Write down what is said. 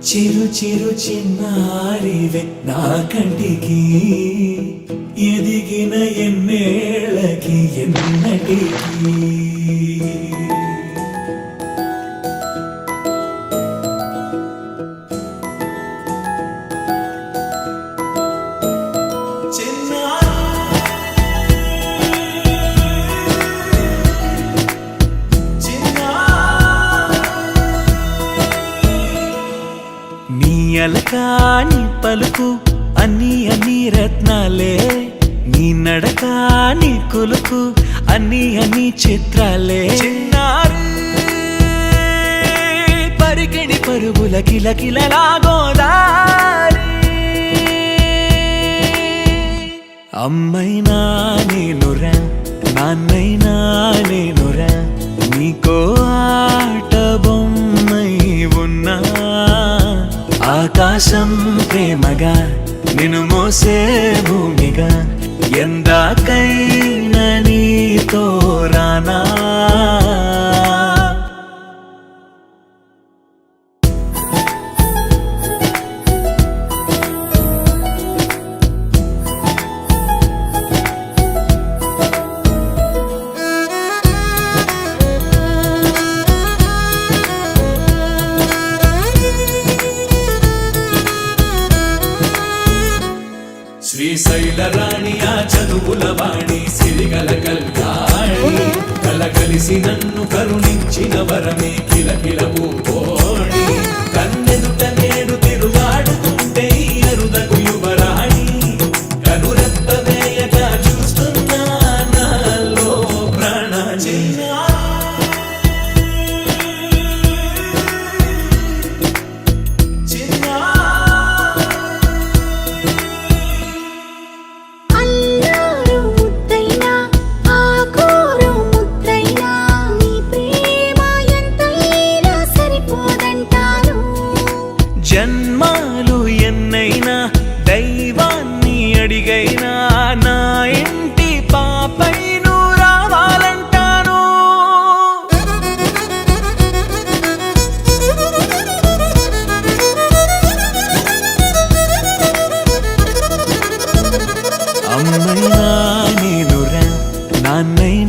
చిరు చిరు చిన్నారివే నా కంటికి ఎదిగిన ఎన్నేళ్ళకి ఎన్నటికి అలకాని పలుకు అన్ని అన్ని రత్నాలే నీ నడక నీ కులుకు అన్ని అన్ని చిత్రాలే చిన్నారు పరికిణి పరుగుల కిలకిలలా గోదారి అమ్మైనా నేనురా నాన్నైనా నేనురా నీకో ఆట బొమ్మై ఉన్నా ఆకాశం ప్రేమగా నిన్ను మోసే భూమిగా ఎందాకైనా నీతో రానా శ్రీశైల రాణి ఆ చదువుల వాణి సిరిగల కల్యాణి కలగలిసి నన్ను కరుణించిన వరమే కిలకిల పూకోణి కన్నెదుట నేడు తిరుగాడుతుంటే అరుదకు యువరాణి కనురెప్ప వేయక చూస్తున్నా నాలో ప్రాణ జన్మాలు ఎన్నైనా దైవాన్ని అడిగైనా నా ఇంటి పాపై నువ్వు రావాలంటాను అమ్మైనా నేనురా నాన్నైనా